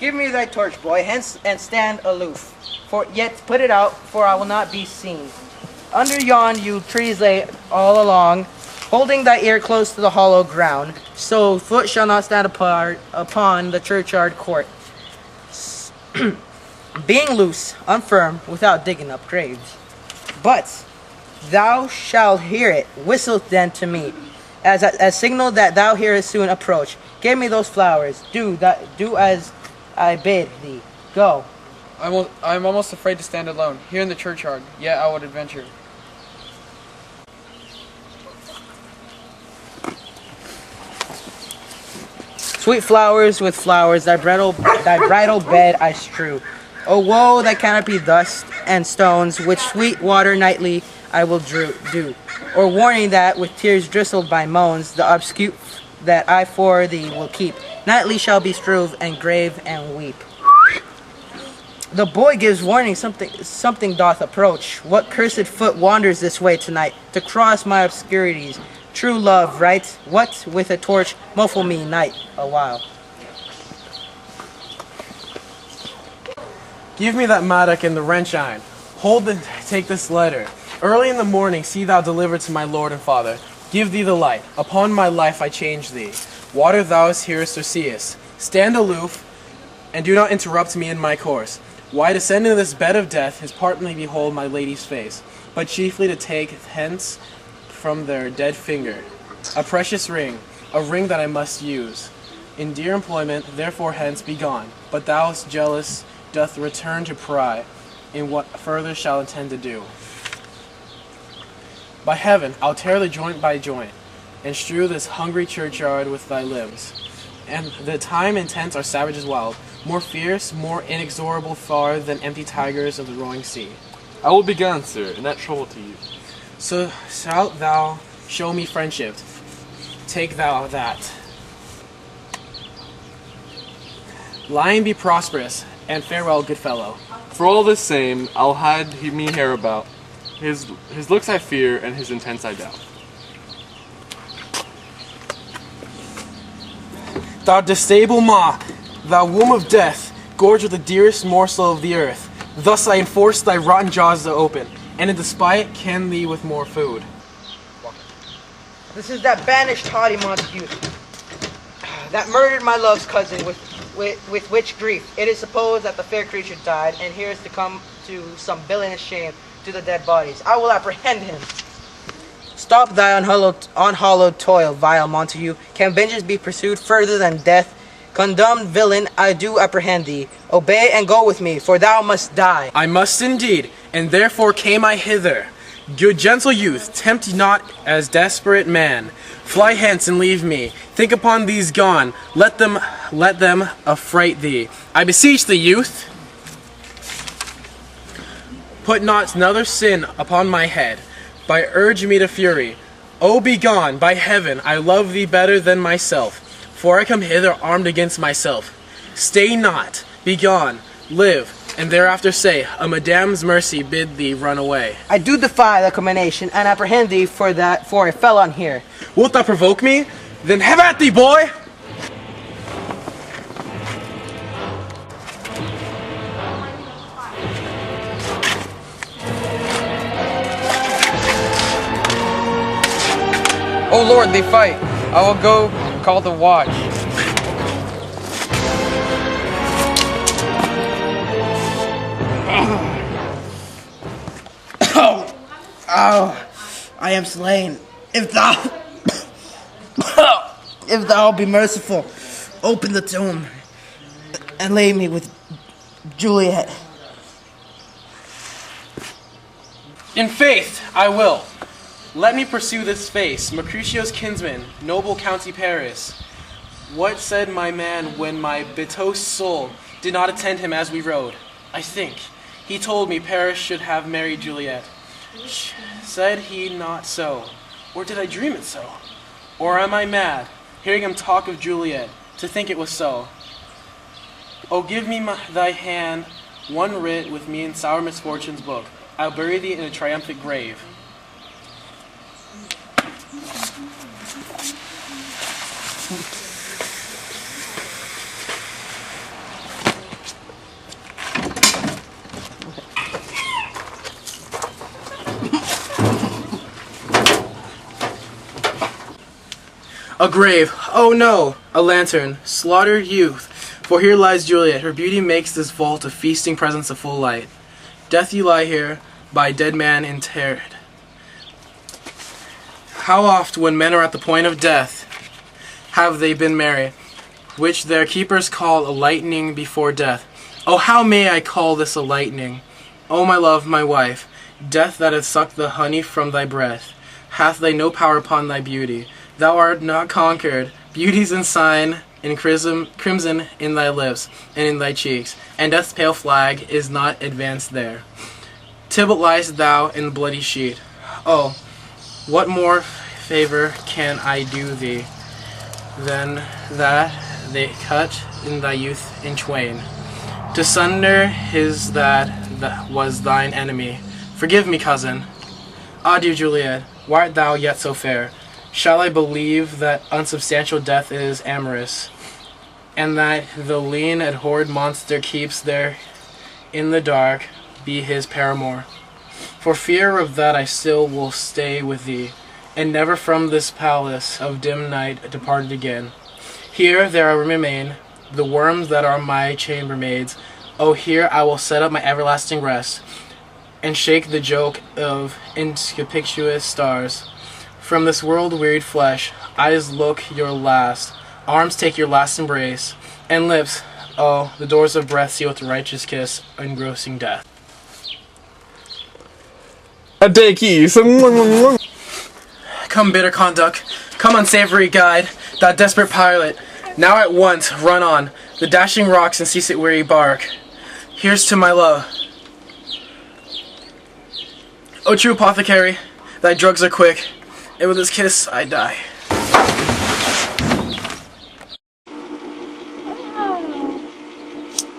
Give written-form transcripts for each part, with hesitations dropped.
Give me thy torch, boy, hence and stand aloof. For yet put it out, for I will not be seen. Under yon yew trees lay all along, holding thy ear close to the hollow ground, so foot shall not stand apart upon the churchyard court. Being loose, unfirm, without digging up graves. But thou shalt hear it, whistle then to me, as signal that thou hearest soon approach. Give me those flowers, do as I bid thee. Go. I'm almost afraid to stand alone, here in the churchyard, yet I would adventure. Sweet flowers with flowers, thy bridal bed I strew. O woe that cannot be dust and stones, which sweet water nightly I will do. Or warning that with tears drizzled by moans, the obscure that I for thee will keep, nightly shall be struve and grave and weep. The boy gives warning, something doth approach. What cursed foot wanders this way tonight, to cross my obscurities? True love, right? What with a torch muffle me night awhile. Give me that mattock and the wrench iron. Hold and take this letter. Early in the morning see thou deliver to my lord and father. Give thee the light. Upon my life I change thee. Water thou as hearest or seest. Stand aloof, and do not interrupt me in my course. Why descend into this bed of death is partly behold my lady's face, but chiefly to take hence from their dead finger a precious ring, a ring that I must use. In dear employment, therefore hence be gone. But thou jealous doth return to pry in what further shall intend to do. By heaven, I'll tear the joint by joint, and strew this hungry churchyard with thy limbs. And the time and tents are savage as wild, more fierce, more inexorable far than empty tigers of the roaring sea. I will be gone, sir, and that trouble to you. So shalt thou show me friendship. Take thou that. Lion be prosperous, and farewell, good fellow. For all the same, I'll hide me hereabout. His looks I fear, and his intents I doubt. Thou distable maw, thou womb of death, gorged with the dearest morsel of the earth. Thus I enforce thy rotten jaws to open, and in despite can thee with more food. This is that banished haughty Montague that murdered my love's cousin with which grief it is supposed that the fair creature died, and here is to come to some villainous shame to the dead bodies. I will apprehend him. Stop thy unhallowed toil, vile Montague. Can vengeance be pursued further than death? Condemned villain, I do apprehend thee. Obey and go with me, for thou must die. I must indeed, and therefore came I hither. Good gentle youth, tempt not as desperate man. Fly hence and leave me. Think upon these gone. Let them affright thee. I beseech thee, youth. Put not another sin upon my head, by urge me to fury. O be gone, by heaven, I love thee better than myself, for I come hither armed against myself. Stay not, be gone, live, and thereafter say, a madame's mercy bid thee run away. I do defy the combination, and apprehend thee for a felon here. Wilt thou provoke me? Then have at thee, boy! Oh Lord, they fight. I will go call the watch. Oh, I am slain. If thou be merciful, open the tomb and lay me with Juliet. In faith, I will. Let me pursue this face, Mercutio's kinsman, noble County Paris. What said my man when my betrothed soul did not attend him as we rode? I think he told me Paris should have married Juliet. Said he not so? Or did I dream it so? Or am I mad, hearing him talk of Juliet, to think it was so? Oh, give me thy hand, one writ with me in sour misfortune's book. I'll bury thee in a triumphant grave. A grave, oh no! A lantern, slaughtered youth. For here lies Juliet, her beauty makes this vault a feasting presence of full light. Death you lie here, by dead man interred. How oft, when men are at the point of death, have they been merry, which their keepers call a lightning before death. Oh, how may I call this a lightning? O my love, my wife, death that hath sucked the honey from thy breath, hath they no power upon thy beauty. Thou art not conquered, beauty's ensign in crimson in thy lips and in thy cheeks, and death's pale flag is not advanced there. Till liest thou in the bloody sheet. Oh, what more favor can I do thee than that they cut in thy youth in twain? To sunder his that was thine enemy. Forgive me, cousin. Adieu, Juliet. Why art thou yet so fair? Shall I believe that unsubstantial death is amorous, and that the lean abhorred monster keeps there in the dark be his paramour? For fear of that I still will stay with thee, and never from this palace of dim night departed again. Here there I remain, the worms that are my chambermaids. Oh, here I will set up my everlasting rest, and shake the joke of inconspicuous stars. From this world-wearied flesh, eyes look your last, arms take your last embrace, and lips, oh, the doors of breath seal with a righteous kiss, engrossing death. A day keys. Come, bitter conduct, come, unsavory guide, thou desperate pilot, now at once run on, the dashing rocks and cease at weary bark. Here's to my love. O true apothecary, thy drugs are quick, and with this kiss I die.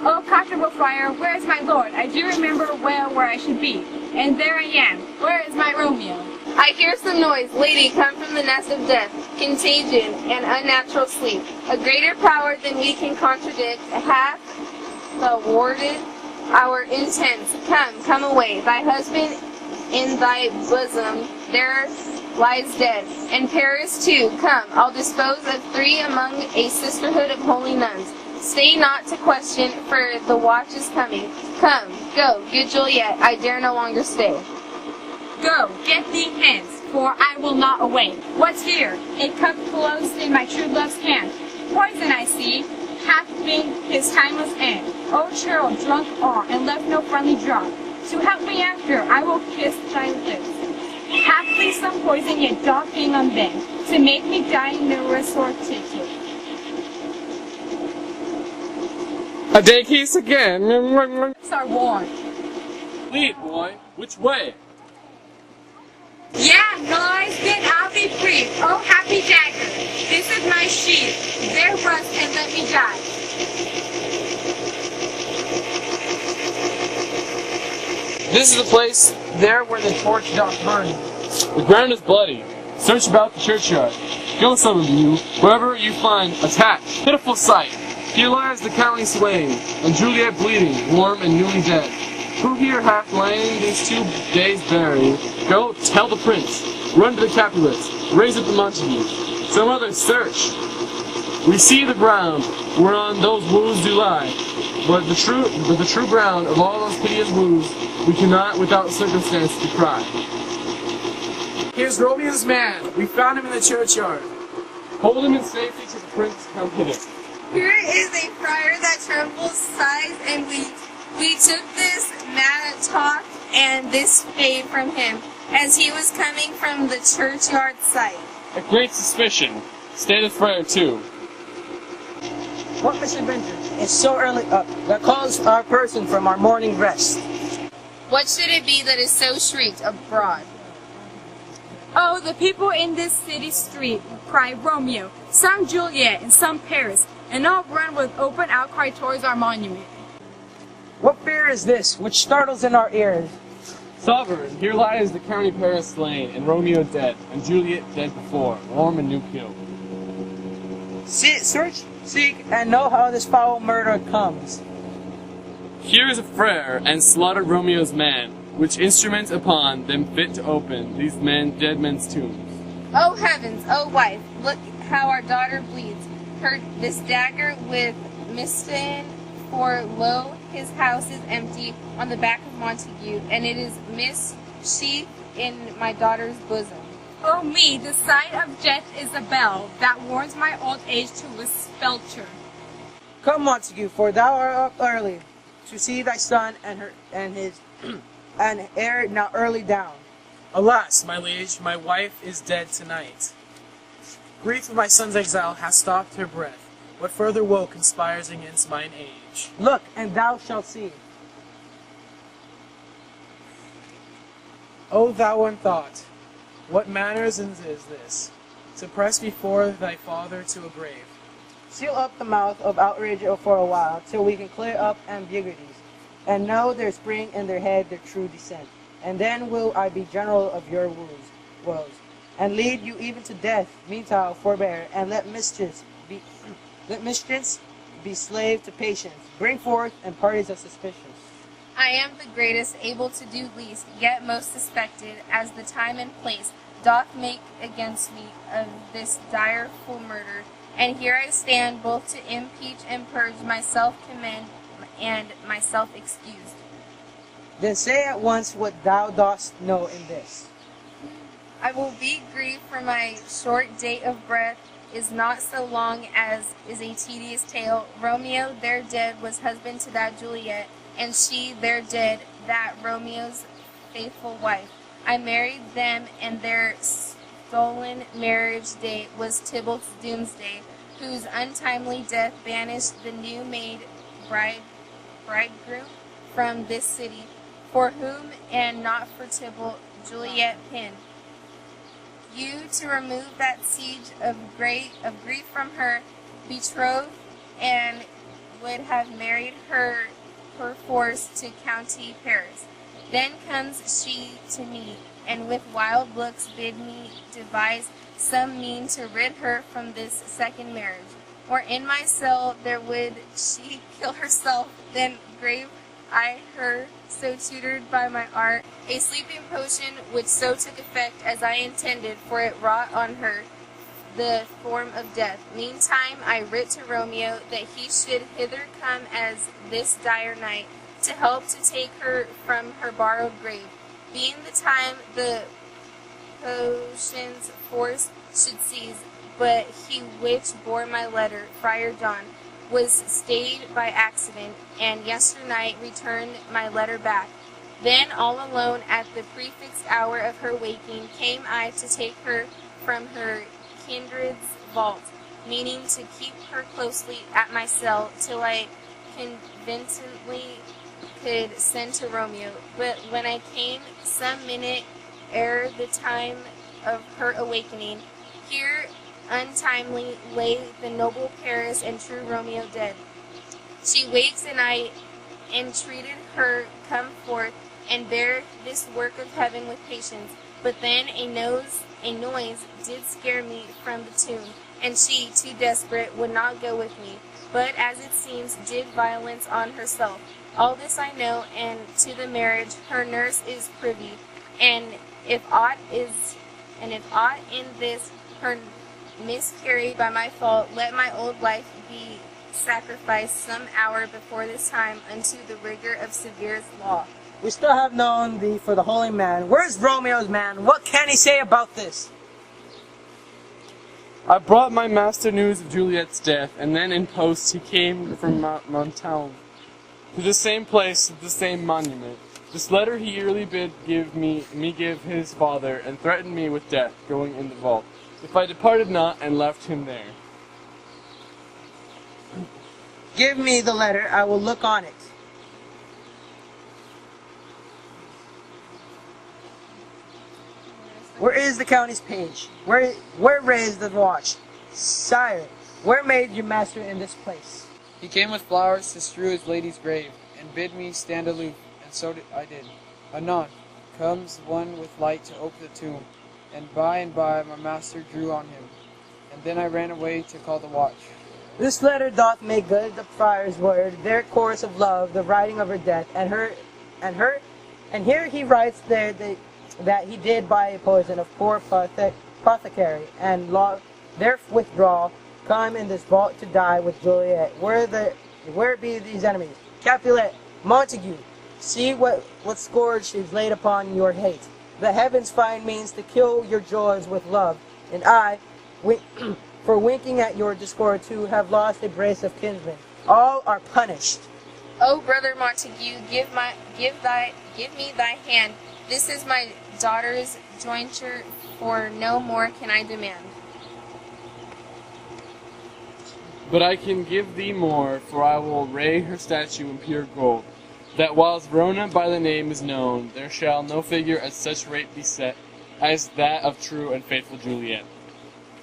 Oh, comfortable friar, where is my lord? I do remember well where I should be. And there I am. Where is my Romeo? I hear some noise, lady, come from the nest of death, contagion, and unnatural sleep. A greater power than we can contradict hath thwarted our intents. Come away. Thy husband in thy bosom there lies dead, and Paris too. Come, I'll dispose of 3 among a sisterhood of holy nuns. Stay not to question, for the watch is coming. Come, go, good Juliet, I dare no longer stay. Go, get thee hence, for I will not away. What's here? A cup close in my true love's hand. Poison I see, hath been his timeless end. O churl, drunk all, and left no friendly drop. To help me after, I will kiss thy lips. Haply some poison yet doth hang on them, to make me die no resortitive. A day keys again. Lips are warm. Lead, boy. Which way? Yeah, guys, then I'll be free. Oh, happy dagger, this is my sheath. There rust and let me die. This is the place, there where the torch doth burn. The ground is bloody. Search about the churchyard. Go, some of you. Wherever you find, attack. Pitiful sight. Here lies the county slain, and Juliet bleeding, warm and newly dead. Who here hath lain these 2 days buried? Go, tell the prince. Run to the Capulets. Raise up the Montagues. Some others search. We see the ground whereon those wounds do lie, but the true ground of all those piteous wounds we cannot without circumstance decry. Here's Romeo's man. We found him in the churchyard. Hold him in safety till the prince come hither. Here is a friar that trembles, sighs, and weeps. We took this mattock and this spade from him, as he was coming from the churchyard site. A great suspicion. Stay the friar too. What misadventure is so early up that calls our person from our morning rest? What should it be that is so shrieked abroad? Oh, the people in this city street cry Romeo, some Juliet, and some Paris, and all run with open outcry towards our monument. What fear is this which startles in our ears? Sovereign, here lies the county Paris slain, and Romeo dead, and Juliet dead before, warm and new killed. Search, seek, and know how this foul murder comes. Here is a friar, and slaughtered Romeo's man, which instrument upon them fit to open these dead men's tombs. Oh heavens, oh wife, look how our daughter bleeds. Her this dagger with Miston, for lo, his house is empty on the back of Montague, and it is missheathed in my daughter's bosom. Oh me, the sight of death is a bell that warns my old age to a spelter. Come, Montague, for thou art up early to see thy son and his and heir now early down. Alas, my liege, my wife is dead tonight. Grief of my son's exile has stopped her breath. What further woe conspires against mine age? Look, and thou shalt see. O thou unthought, what manners is this, to press before thy father to a grave? Seal up the mouth of outrage for a while, till we can clear up ambiguities, and know there spring in their head their true descent. And then will I be general of your woes, and lead you even to death. Meantime, forbear, and let mischief be slave to patience. Bring forth and parties of suspicion. I am the greatest, able to do least, yet most suspected, as the time and place doth make against me of this direful murder. And here I stand, both to impeach and purge, myself commend and myself excused. Then say at once what thou dost know in this. I will be grieved, for my short date of breath is not so long as is a tedious tale. Romeo, there dead, was husband to that Juliet, and she, there dead, that Romeo's faithful wife. I married them, and their stolen marriage date was Tybalt's doomsday, whose untimely death banished the new-made bridegroom from this city, for whom, and not for Tybalt, Juliet pined. You, to remove that siege of grief from her, betrothed, and would have married her perforce to County Paris. Then comes she to me, and with wild looks bid me devise some mean to rid her from this second marriage. Or in my cell there would she kill herself, then grave I her, so tutored by my art, a sleeping potion which so took effect as I intended, for it wrought on her the form of death. Meantime I writ to Romeo that he should hither come as this dire night, to help to take her from her borrowed grave. Being the time the potion's force should cease, but he which bore my letter, Friar John, was stayed by accident, and yesternight returned my letter back. Then, all alone, at the prefixed hour of her waking, came I to take her from her kindred's vault, meaning to keep her closely at my cell till I conveniently could send to Romeo. But when I came, some minute ere the time of her awakening, here untimely lay the noble Paris and true Romeo dead. She wakes, and I entreated her come forth and bear this work of heaven with patience. But then a noise did scare me from the tomb, and she, too desperate, would not go with me, but as it seems did violence on herself. All this I know, and to the marriage her nurse is privy, and if aught in this her miscarried by my fault, let my old life be sacrificed some hour before this time unto the rigor of severe law. We still have known thee for the holy man. Where's Romeo's man? What can he say about this? I brought my master news of Juliet's death, and then in post he came from Montown to the same place, to the same monument. This letter he yearly bid give his father, and threatened me with death, going in the vault, if I departed not and left him there. Give me the letter, I will look on it. Where is the county's page? Where raised the watch? Sire, where made your master in this place? He came with flowers to strew his lady's grave, and bid me stand aloof, and so I did. Anon comes one with light to open the tomb, and by my master drew on him, and then I ran away to call the watch. This letter doth make good the friar's word, their course of love, the writing of her death, and here he writes there that he did buy a poison of poor apothecary, and Their withdrawal, come in this vault to die with Juliet. Where be these enemies? Capulet, Montague, see what scourge is laid upon your hate. The heavens find means to kill your joys with love, and I, for winking at your discord too, have lost a brace of kinsmen. All are punished. O brother Montague, give me thy hand. This is my daughter's jointure, for no more can I demand. But I can give thee more, for I will array her statue in pure gold, that whilst Verona by the name is known, there shall no figure at such rate be set as that of true and faithful Juliet.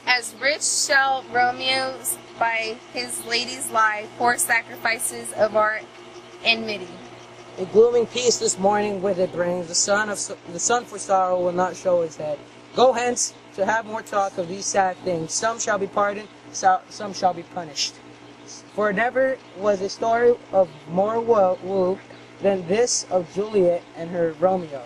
As rich shall Romeo's by his ladies lie, poor sacrifices of our enmity. A glooming peace this morning with it brings. The sun for sorrow will not show his head. Go hence to have more talk of these sad things. Some shall be pardoned, some shall be punished. For never was a story of more woe than this of Juliet and her Romeo.